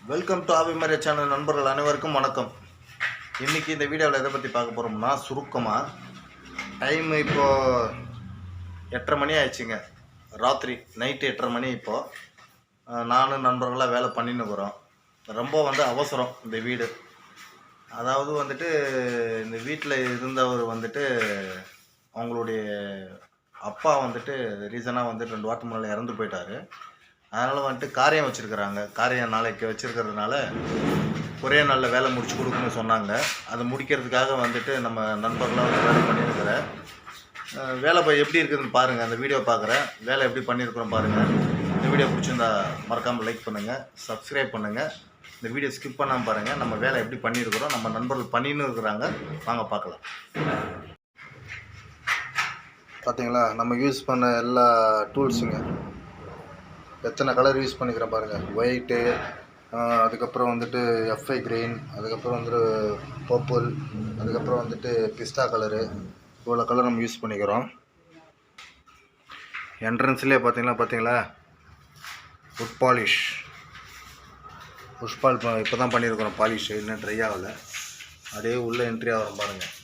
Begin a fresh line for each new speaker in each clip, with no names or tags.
Welcome to ஆவிமரிய channel நண்பர்கள் அனைவருக்கும் வணக்கம். இன்றைக்கி இந்த வீடியோவில் எதை பற்றி பார்க்க போகிறோம்னா, சுருக்கமாக டைம் இப்போது 8:30 மணி ஆயிடுச்சுங்க. ராத்திரி நைட்டு 8:30 மணி. இப்போது நானும் நண்பர்களாக வேலை பண்ணின்னு இருக்கிறோம். ரொம்ப அவசரம் இந்த வீடு. அதாவது இந்த வீட்டில் இருந்தவர் அவங்களுடைய அப்பா ரீசனாக 2 வாரத்துக்கு முன்னாடி இறந்து போயிட்டார். அதனால் காரியம் வச்சுருக்குறாங்க. காரியம் நாளைக்கு வச்சுருக்கிறதுனால ஒரே நாளில் வேலை முடிச்சு கொடுக்குன்னு சொன்னாங்க. அதை முடிக்கிறதுக்காக நம்ம நண்பர்களாக வேலை பண்ணியிருக்கிறேன். வேலை எப்படி இருக்குதுன்னு பாருங்கள். அந்த வீடியோ பார்க்குறேன், வேலை எப்படி பண்ணியிருக்கிறோம் பாருங்கள். இந்த வீடியோ பிடிச்சிருந்தா மறக்காமல் லைக் பண்ணுங்கள், சப்ஸ்கிரைப் பண்ணுங்கள். இந்த வீடியோ ஸ்கிப் பண்ணாமல் பாருங்கள். நம்ம வேலை எப்படி பண்ணியிருக்கிறோம், நம்ம நண்பர்கள் பண்ணின்னு இருக்கிறாங்க. வாங்க பார்க்கலாம். பார்த்தீங்களா, நம்ம யூஸ் பண்ண எல்லா டூல்ஸுங்க எத்தனை கலர் யூஸ் பண்ணிக்கிறேன் பாருங்கள். ஒயிட்டு, அதுக்கப்புறம் எஃப்ஐ கிரீன், அதுக்கப்புறம் பர்பிள், அதுக்கப்புறம் பிஸ்தா கலரு, இவ்வளோ கலர் நம்ம யூஸ் பண்ணிக்கிறோம். என்ட்ரன்ஸ்லேயே பார்த்தீங்களா உட் பாலிஷ். புஷ்பால் இப்போ தான் பண்ணியிருக்கிறோம். பாலிஷ் இன்னும் ட்ரை ஆகலை. அப்படியே உள்ளே என்ட்ரி ஆகிறோம் பாருங்கள்.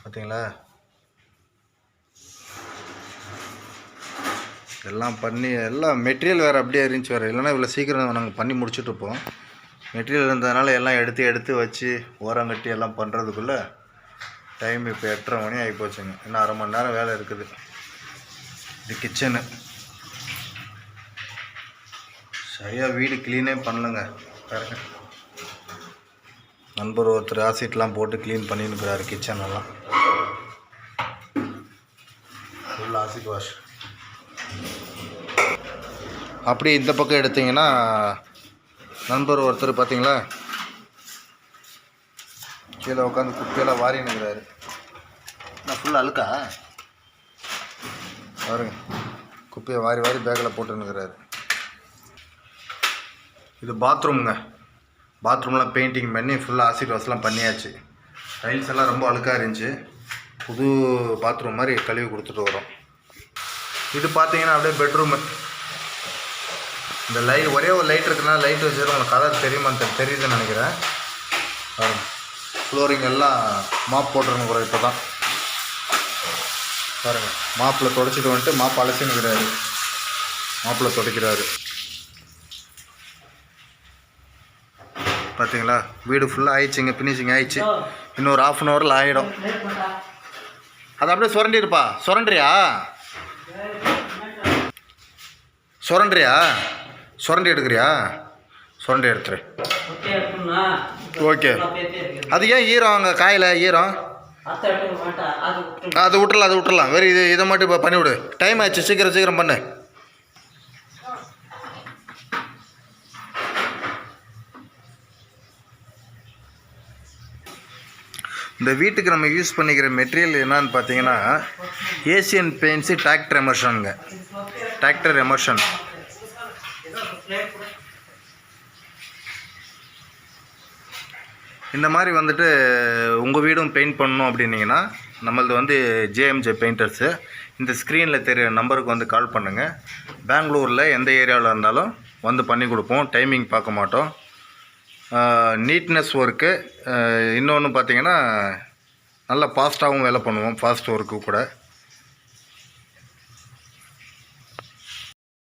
பார்த்தீங்களா, எல்லாம் பண்ணி எல்லாம் மெட்டீரியல் வேறு அப்படியே இருந்துச்சு வேறு. இல்லைன்னா இவ்வளோ சீக்கிரம் நாங்கள் பண்ணி முடிச்சுட்ருப்போம். மெட்டீரியல் இருந்ததுனால எல்லாம் எடுத்து வச்சு ஓரம் கட்டி எல்லாம் பண்ணுறதுக்குள்ளே டைம் இப்போ 8:30 மணி ஆகி போச்சுங்க. இன்னும் அரை மணி நேரம் வேலை இருக்குது. இது கிச்சனு. சரியாக வீடு க்ளீனே பண்ணலங்க. பாருங்க, நண்பர் ஒருத்தர் ஆசிட்லாம் போட்டு க்ளீன் பண்ணின்னுக்கிறாரு கிச்சனெல்லாம். Full acid wash. அப்படி இந்த பக்கம் எடுத்திங்கன்னா நண்பர் ஒருத்தர் பார்த்தீங்களா கீழே உட்காந்து குப்பையெல்லாம் வாரின்னுக்கிறாரு. நான் ஃபுல்லாக அழுக்கா பாருங்க, குப்பையை வாரி பேக்கில் போட்டுன்னுக்கிறாரு. இது பாத்ரூமுங்க. பாத்ரூம்லாம் பெயிண்டிங் பண்ணி ஃபுல்லாக ஆசிட் வாஷ்லாம் பண்ணியாச்சு. டைல்ஸ் எல்லாம் ரொம்ப அழுக்காக இருந்துச்சு. புது பாத்ரூம் மாதிரி கழுவி கொடுத்துட்டு வரோம். இது பார்த்தீங்கன்னா அப்படியே பெட்ரூமு. இந்த ஒரே ஒரு லைட் இருக்குன்னா லைட் வச்சு உங்களுக்கு கலர் தெரியுதுன்னு நினைக்கிறேன். ஃப்ளோரிங் எல்லாம் மாப் போட்டுருங்க. இப்போ தான் பாருங்கள், மாப்பில் துடைச்சிட்டு மாப் அலசினுக்கிறாரு. மாப்பில் துடைக்கிறாரு. பார்த்தீங்களா, வீடு ஃபுல்லாக ஆயிடுச்சுங்க. ஃபினிஷிங் ஆயிடுச்சு. இன்னொரு 1/2 அன் ஹவரில் ஆகிடும். அது அப்படியே சுரண்டிருப்பா. சுரண்டி எடுக்கிறியா? சுரண்டி எடுத்துரு. ஓகே. அது ஏன் ஈரம் அங்கே காயில் ஈரம்? அது விட்டுறலாம். வெறும் இதை மட்டும் இப்போ பண்ணிவிடு. டைம் ஆயிடுச்சு, சீக்கிரம் பண்ணு. இந்த வீட்டுக்கு நம்ம யூஸ் பண்ணிக்கிற மெட்டீரியல் என்னன்னு பார்த்தீங்கன்னா, ஏசியன் பெயிண்ட்ஸு டிராக்டர் எமர்ஷனுங்க. Tractor Emulsion. இந்த மாதிரி உங்கள் வீடும் பெயிண்ட் பண்ணணும் அப்படின்னீங்கன்னா நம்மளது ஜேஎம்ஜே பெயிண்டர்ஸு. இந்த ஸ்க்ரீனில் தெரிய நம்பருக்கு கால் பண்ணுங்கள். பெங்களூரில் எந்த ஏரியாவில் இருந்தாலும் பண்ணி கொடுப்போம். டைமிங் பார்க்க மாட்டோம். Neatness work. இன்னொன்று பார்த்தீங்கன்னா நல்லா ஃபாஸ்ட்டாகவும் வேலை பண்ணுவோம். ஃபாஸ்ட் ஒர்க்கு கூட.